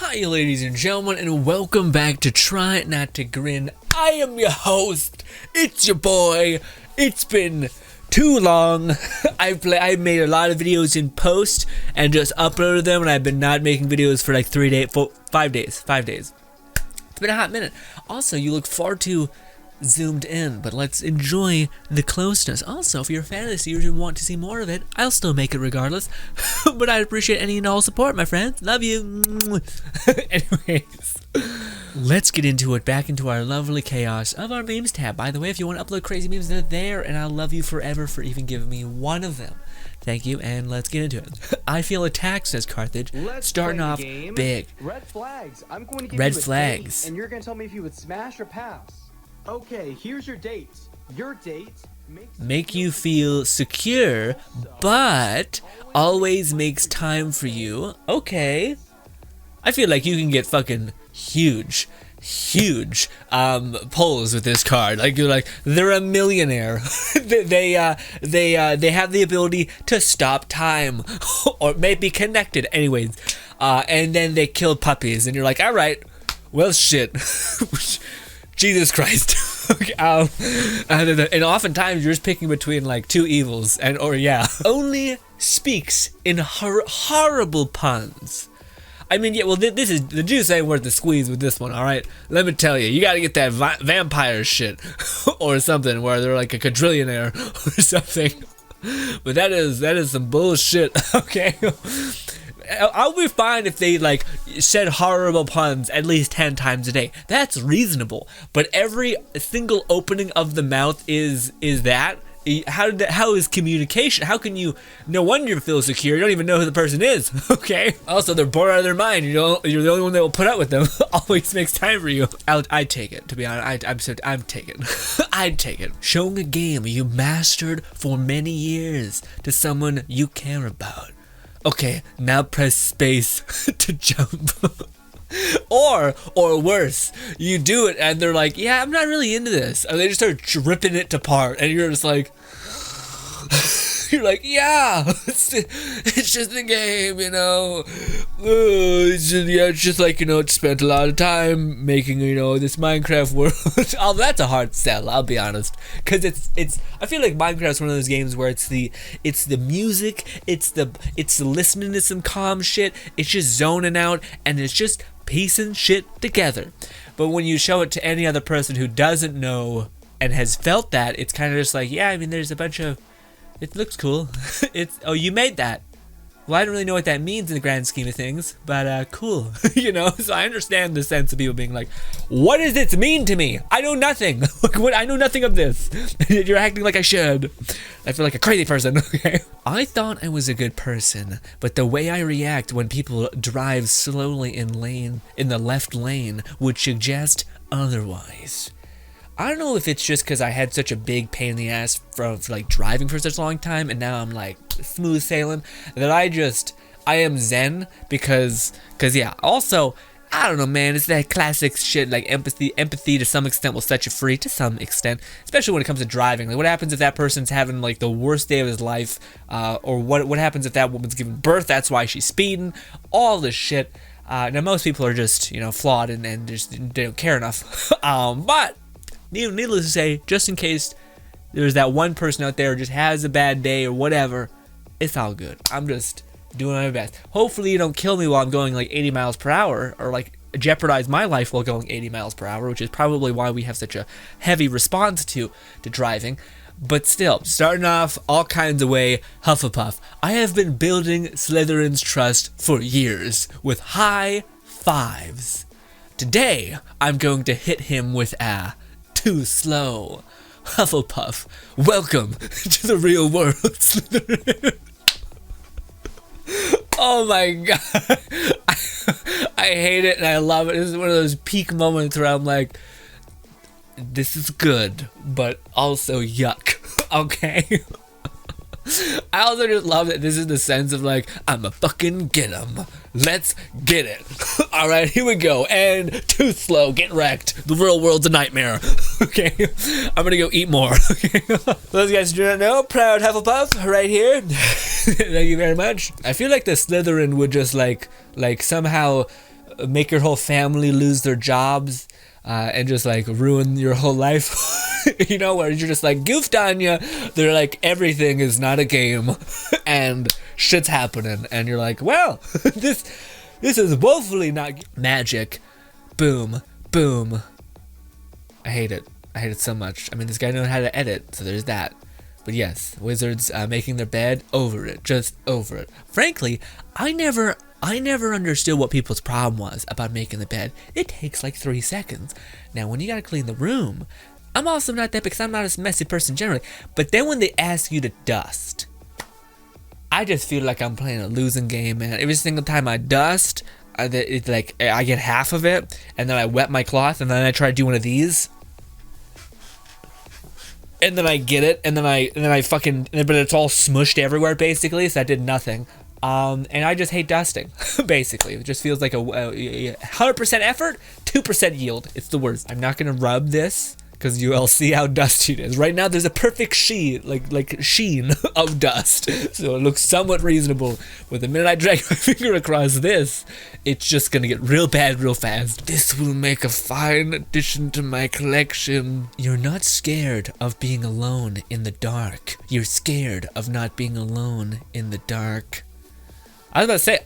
Hi ladies and gentlemen, and welcome back to Try Not to Grin. I am your host, it's your boy. It's been too long. I've made a lot of videos in post and just uploaded them, and I've been not making videos for like 5 days. It's been a hot minute. Also, you look far too zoomed in, but let's enjoy the closeness. Also, if you're a fan of the series and want to see more of it, I'll still make it regardless. But I'd appreciate any and all support, my friends. Love you. Anyways, let's get into it, back into our lovely chaos of our memes tab. By the way, if you want to upload crazy memes, they're there, and I'll love you forever for even giving me one of them. Thank you, and let's get into it. I feel attacked, says Carthage. Starting off big. Red flags. I'm going to give Red you a flags. date, and you're going to tell me if you would smash or pass. Okay, here's your date. Your date make you feel secure, but always makes time for you. Okay. I feel like you can get fucking huge pulls with this card. Like, you're like, they're a millionaire. they have the ability to stop time or maybe connected. Anyways, and then they kill puppies, and you're like, all right, well, shit. Jesus Christ. Okay, and oftentimes you're just picking between like two evils, only speaks in horrible puns. I mean, yeah, well, this is, the juice ain't worth the squeeze with this one, alright? Let me tell you, you gotta get that vampire shit, or something, where they're like a quadrillionaire, or something. But that is some bullshit, okay? I'll be fine if they like said horrible puns at least 10 times a day. That's reasonable. But every single opening of the mouth is that. How is communication? How can you? No wonder you feel secure. You don't even know who the person is. Okay. Also, they're bored out of their mind. You're the only one that will put up with them. Always makes time for you. I'd take it. To be honest, I'm taken. I'd take it. Showing a game you mastered for many years to someone you care about. Okay, now press space to jump. Or worse, you do it and they're like, yeah, I'm not really into this. And they just start ripping it apart, and you're just like, you're like, yeah, it's just a game, you know. It's just like, spent a lot of time making, this Minecraft world. Oh, that's a hard sell, I'll be honest, because it's. I feel like Minecraft's one of those games where it's the music, it's the listening to some calm shit, it's just zoning out, and it's just piecing shit together. But when you show it to any other person who doesn't know and has felt that, it's kind of just like, yeah, I mean, there's a bunch of. It looks cool. Oh, you made that. Well, I don't really know what that means in the grand scheme of things, but cool. So I understand the sense of people being like, what does this mean to me? I know nothing. I know nothing of this. You're acting like I should. I feel like a crazy person, okay? I thought I was a good person, but the way I react when people drive slowly in the left lane would suggest otherwise. I don't know if it's just because I had such a big pain in the ass for like driving for such a long time, and now I'm like smooth sailing, that I am zen because yeah. Also, I don't know, man, it's that classic shit, like empathy to some extent will set you free, to some extent, especially when it comes to driving. Like, what happens if that person's having like the worst day of his life, or what happens if that woman's giving birth, that's why she's speeding, all this shit. Now most people are just, flawed and just they don't care enough. But needless to say, just in case there's that one person out there who just has a bad day or whatever, it's all good. I'm just doing my best. Hopefully you don't kill me while I'm going like 80 miles per hour, or like jeopardize my life while going 80 miles per hour, which is probably why we have such a heavy response to driving. But still, starting off all kinds of way, Hufflepuff. I have been building Slytherin's trust for years with high fives. Today, I'm going to hit him with a too slow. Hufflepuff, welcome to the real world, Slytherin. Oh my god. I hate it and I love it. This is one of those peak moments where I'm like, this is good, but also yuck. Okay? I also just love that this is the sense of like, I'ma fucking get him. Let's get it. Alright, here we go. And too slow, get wrecked. The real world's a nightmare. Okay, I'm gonna go eat more. Okay, those guys do not know, proud Hufflepuff right here. Thank you very much. I feel like the Slytherin would just like somehow make your whole family lose their jobs, and just like ruin your whole life. You know, where you're just like goofed on you. They're like, everything is not a game, and shit's happening, and you're like, well, this is woefully not magic. Boom, boom. I hate it. I hate it so much. I mean, this guy knows how to edit, so there's that. But yes, wizards making their bed, over it, just over it. Frankly, I never understood what people's problem was about making the bed. It takes like 3 seconds. Now, when you gotta clean the room, I'm also not that, because I'm not a messy person generally. But then when they ask you to dust, I just feel like I'm playing a losing game, man. Every single time I dust, it's like I get half of it, and then I wet my cloth, and then I try to do one of these, and then I get it, and then I fucking, but it's all smushed everywhere basically, so I did nothing. And I just hate dusting, basically. It just feels like a 100% effort, 2% yield. It's the worst. I'm not gonna rub this, because you all see how dusty it is. Right now, there's a perfect sheen of dust, so it looks somewhat reasonable. But the minute I drag my finger across this, it's just gonna get real bad real fast. This will make a fine addition to my collection. You're not scared of being alone in the dark. You're scared of not being alone in the dark. I was about to say,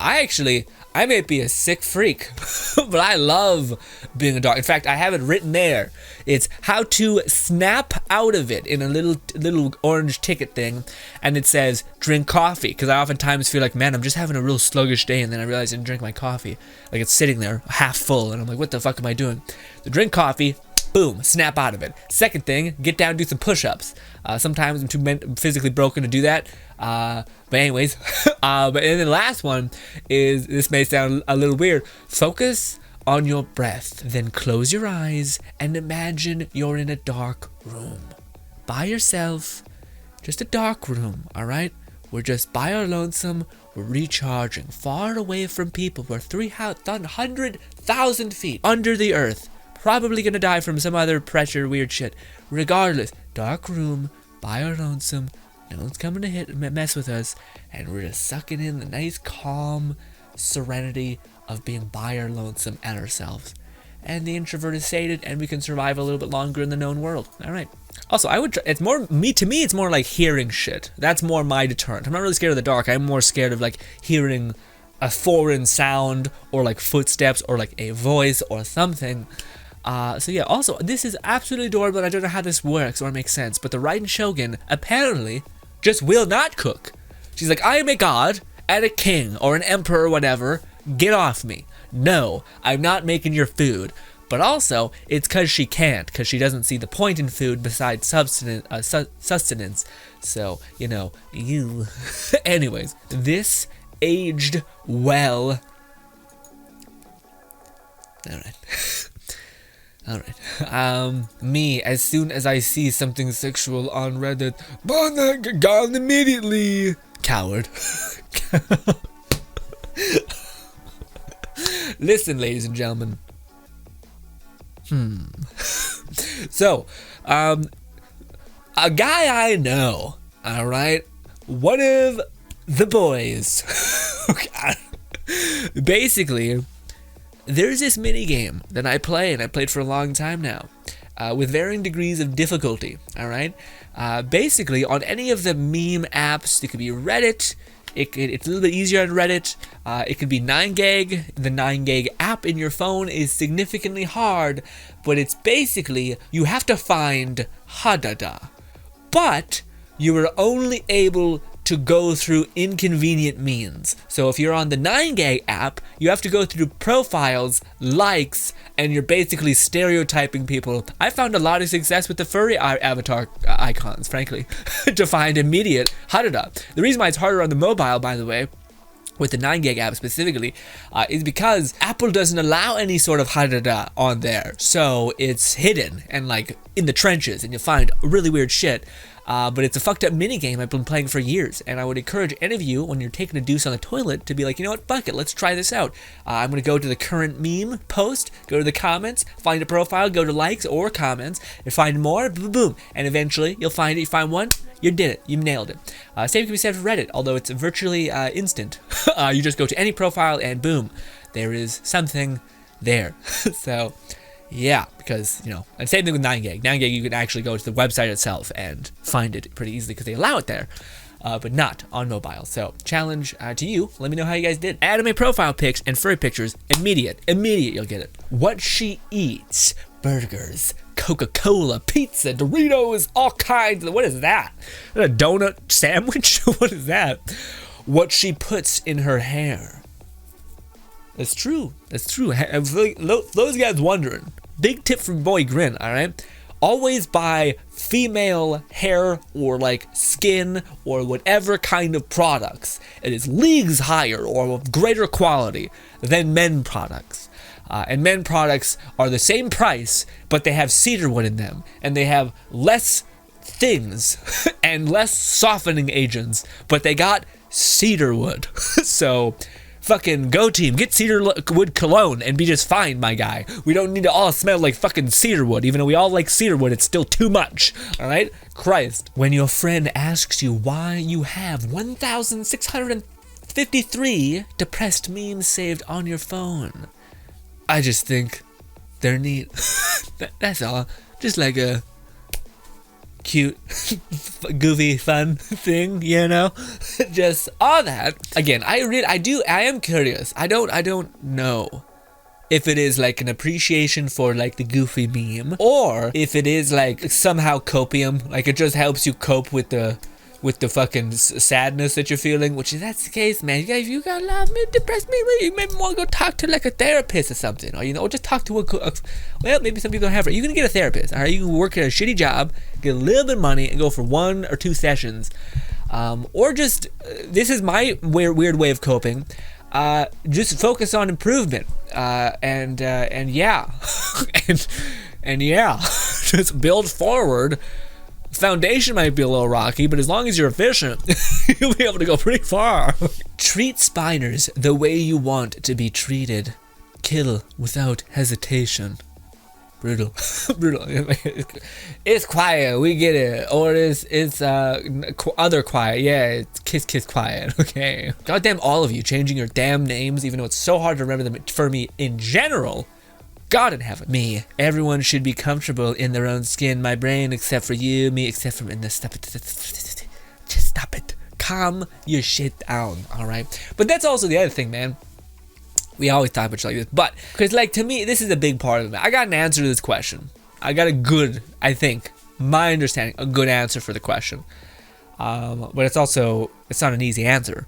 I may be a sick freak, but I love being a dog. In fact, I have it written there. It's how to snap out of it in a little orange ticket thing, and it says drink coffee, because I oftentimes feel like, man, I'm just having a real sluggish day, and then I realize I didn't drink my coffee. Like, it's sitting there half full, and I'm like, what the fuck am I doing? So drink coffee, boom, snap out of it. Second thing, get down and do some push-ups. Sometimes I'm too physically broken to do that. But anyways, and then the last one is, this may sound a little weird, focus on your breath, then close your eyes and imagine you're in a dark room. By yourself, just a dark room, alright? We're just by our lonesome, we're recharging, far away from people. We're 300,000 feet under the earth. Probably gonna die from some other pressure, weird shit. Regardless, dark room, by our lonesome, no one's coming to mess with us, and we're just sucking in the nice, calm serenity of being by our lonesome and ourselves. And the introvert is sated, and we can survive a little bit longer in the known world. All right. Also, it's more to me. It's more like hearing shit. That's more my deterrent. I'm not really scared of the dark. I'm more scared of like hearing a foreign sound, or like footsteps, or like a voice or something. So yeah, also, this is absolutely adorable, and I don't know how this works or makes sense, but the Raiden Shogun apparently just will not cook. She's like, I am a god and a king or an emperor or whatever, get off me. No, I'm not making your food. But also, it's because she can't, because she doesn't see the point in food besides sustenance. So, you know, you. Anyways, this aged well. Alright. Alright. Me, as soon as I see something sexual on Reddit, burn that gun immediately! Coward. Listen, ladies and gentlemen. So, a guy I know, alright? One of the boys. Basically, there's this mini game that I play, and I played for a long time now, with varying degrees of difficulty, alright? Basically, on any of the meme apps, it could be Reddit, it's a little bit easier on Reddit, it could be 9gag. The 9gag app in your phone is significantly hard, but it's basically, you have to find Hadada, but you are only able to go through inconvenient means. So if you're on the 9gag app, you have to go through profiles, likes, and you're basically stereotyping people. I found a lot of success with the furry avatar icons, frankly, to find immediate Hadada. The reason why it's harder on the mobile, by the way, with the 9gag app specifically, is because Apple doesn't allow any sort of Hadada on there. So it's hidden and like in the trenches, and you'll find really weird shit. But it's a fucked up mini game I've been playing for years, and I would encourage any of you, when you're taking a deuce on the toilet, to be like, you know what, fuck it, let's try this out. I'm going to go to the current meme post, go to the comments, find a profile, go to likes or comments, and find more, boom, boom, and eventually you'll find it. You find one, you did it, you nailed it. Same can be said for Reddit, although it's virtually instant. You just go to any profile and boom, there is something there. So yeah, because, you know, and same thing with 9gag. 9gag, you can actually go to the website itself and find it pretty easily because they allow it there, but not on mobile. So, challenge to you. Let me know how you guys did. Anime profile pics and furry pictures. Immediate, you'll get it. What she eats. Burgers, Coca-Cola, pizza, Doritos, all kinds. What is that? A donut sandwich? What is that? What she puts in her hair. That's true. That's true. Those guys wondering. Big tip from boy Grinn, alright? Always buy female hair or like skin or whatever kind of products. It is leagues higher or of greater quality than men products. And men products are the same price, but they have cedarwood in them. And they have less things and less softening agents, but they got cedarwood. So fucking go team, get cedarwood cologne and be just fine, my guy. We don't need to all smell like fucking cedarwood. Even though we all like cedarwood, it's still too much, alright? Christ. When your friend asks you why you have 1,653 depressed memes saved on your phone, I just think they're neat. That's all. Just like a cute, goofy, fun thing, you know? Just all that. Again, I am curious. I don't know if it is like an appreciation for like the goofy meme, or if it is like somehow copium, like it just helps you cope with the fucking sadness that you're feeling, which if that's the case, man, if you got a lot of depressed me, you maybe want to go talk to like a therapist or something, or, you know, or just talk to well, maybe some people don't have it. You're gonna get a therapist, all right? You can work at a shitty job, get a little bit of money, and go for 1 or 2 sessions, or just, this is my weird way of coping, just focus on improvement, and yeah, and yeah, just build forward. Foundation might be a little rocky, but as long as you're efficient, you'll be able to go pretty far. Treat spiders the way you want to be treated. Kill without hesitation. Brutal. Brutal. It's quiet, we get it. Or it's other quiet. Yeah, it's kiss quiet. Okay. Goddamn all of you changing your damn names, even though it's so hard to remember them for me in general. God in heaven. Me. Everyone should be comfortable in their own skin. My brain, except for you. Me, except for... Stop it. Just stop it. Calm your shit down, alright? But that's also the other thing, man. We always talk about shit like this. But, because, like, to me, this is a big part of it. I got an answer to this question. I got a good, I think, my understanding, a good answer for the question. But it's also, it's not an easy answer.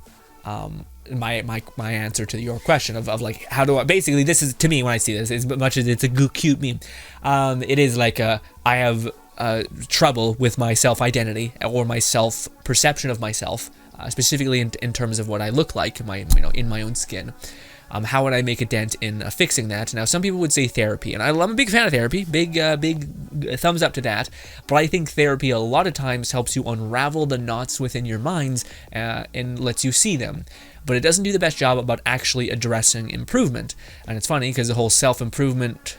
My answer to your question of like, how do I, basically this is, to me, when I see this, as much as it's a cute meme, it is like I have trouble with my self-identity or my self-perception of myself, specifically in terms of what I look like in my own skin. How would I make a dent in fixing that? Now, some people would say therapy, and I'm a big fan of therapy, big thumbs up to that, but I think therapy a lot of times helps you unravel the knots within your minds and lets you see them. But it doesn't do the best job about actually addressing improvement. And it's funny because the whole self-improvement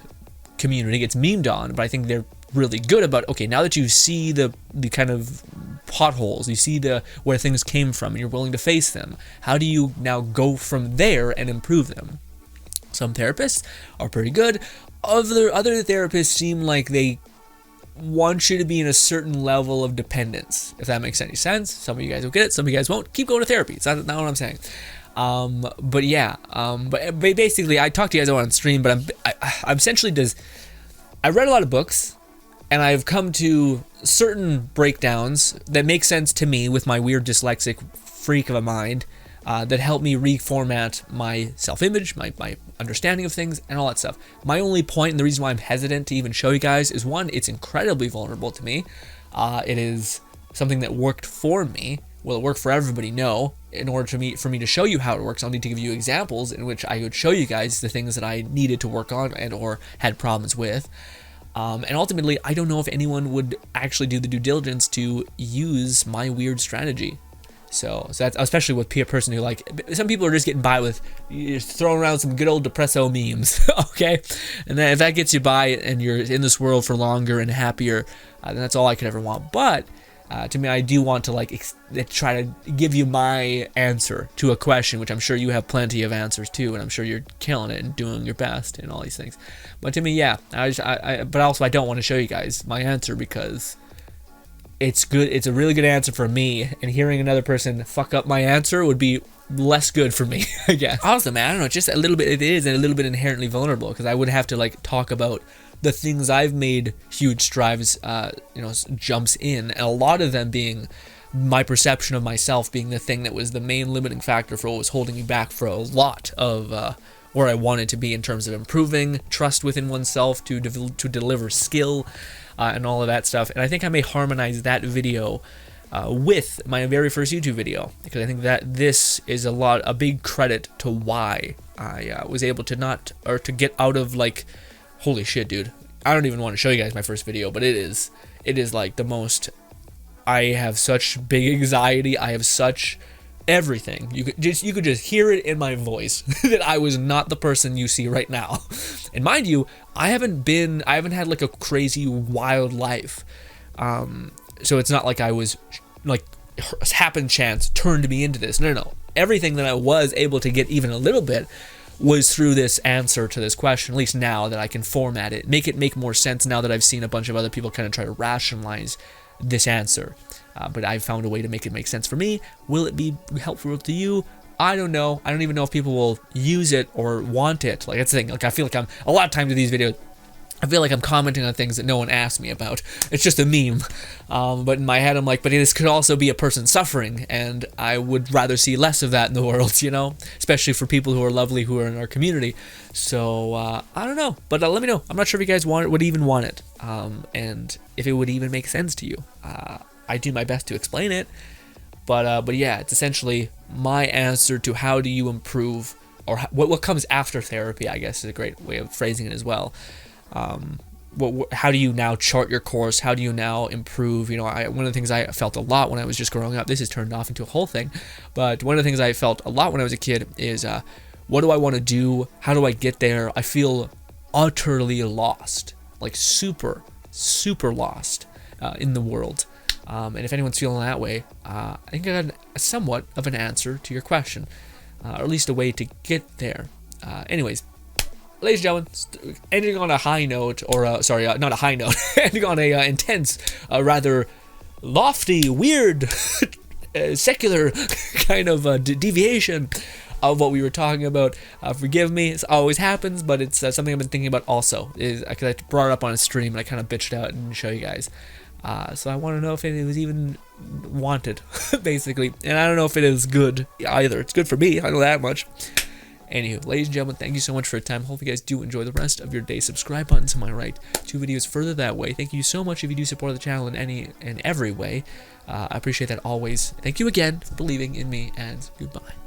community gets memed on, but I think they're really good about, okay, now that you see the kind of potholes, you see where things came from, and you're willing to face them, how do you now go from there and improve them? Some therapists are pretty good. Other therapists seem like they want you to be in a certain level of dependence, if that makes any sense. Some of you guys will get it, some of you guys won't. Keep going to therapy. It's not what I'm saying. But yeah, but basically, I talked to you guys on stream, but I'm essentially I read a lot of books, and I've come to certain breakdowns that make sense to me with my weird dyslexic freak of a mind, that help me reformat my self-image, my understanding of things, and all that stuff. My only point, and the reason why I'm hesitant to even show you guys, is one, it's incredibly vulnerable to me. It is something that worked for me. Will it work for everybody? No. In order for me to show you how it works, I'll need to give you examples in which I would show you guys the things that I needed to work on and or had problems with. And ultimately, I don't know if anyone would actually do the due diligence to use my weird strategy. So that's especially with a person who, like, some people are just getting by with just throwing around some good old depresso memes, okay? And then if that gets you by and you're in this world for longer and happier, then that's all I could ever want. But to me, I do want to, like, try to give you my answer to a question, which I'm sure you have plenty of answers to, and I'm sure you're killing it and doing your best and all these things. But to me, yeah, but also I don't want to show you guys my answer because it's good. It's a really good answer for me, and hearing another person fuck up my answer would be less good for me, I guess. Also, man, I don't know, just a little bit, it is a little bit inherently vulnerable, because I would have to, like, talk about the things I've made huge strides, jumps in, and a lot of them being my perception of myself being the thing that was the main limiting factor for what was holding me back for a lot of where I wanted to be in terms of improving trust within oneself, to deliver skill, and all of that stuff. And I think I may harmonize that video with my very first YouTube video, because I think that this is a big credit to why I was able to get out of, like, holy shit, dude. I don't even want to show you guys my first video, but it is like the most. I have such big anxiety. I have such everything. You could just hear it in my voice that I was not the person you see right now. And mind you, I haven't had like a crazy wild life. So it's not like I was like happen chance turned me into this. No. Everything that I was able to get even a little bit was through this answer to this question, at least now that I can format it, make more sense now that I've seen a bunch of other people kind of try to rationalize this answer. But I've found a way to make it make sense for me. Will it be helpful to you? I don't know. I don't even know if people will use it or want it. Like, that's the thing. Like, I feel like a lot of times with these videos, I feel like I'm commenting on things that no one asked me about. It's just a meme. But in my head, I'm like, but this could also be a person suffering, and I would rather see less of that in the world, you know? Especially for people who are lovely, who are in our community. So, I don't know. But let me know. I'm not sure if you guys would even want it. And if it would even make sense to you. I do my best to explain it. But yeah, it's essentially my answer to how do you improve, or what comes after therapy, I guess is a great way of phrasing it as well. How do you now chart your course? How do you now improve? You know, one of the things I felt a lot when I was just growing up, this is turned off into a whole thing, but one of the things I felt a lot when I was a kid is, what do I want to do? How do I get there? I feel utterly lost, like super, super lost in the world. And if anyone's feeling that way, I think I got somewhat of an answer to your question, or at least a way to get there. Anyways, ladies and gentlemen, ending on a high note, or not a high note, ending on a intense, rather lofty, weird, secular kind of deviation of what we were talking about. Forgive me, it always happens, but it's something I've been thinking about also. Because I brought it up on a stream and I kind of bitched out and show you guys. So I want to know if it was even wanted, basically. And I don't know if it is good either. It's good for me, I know that much. Anywho, ladies and gentlemen, thank you so much for your time. Hope you guys do enjoy the rest of your day. Subscribe button to my right. 2 videos further that way. Thank you so much if you do support the channel in any and every way. I appreciate that always. Thank you again for believing in me, and goodbye.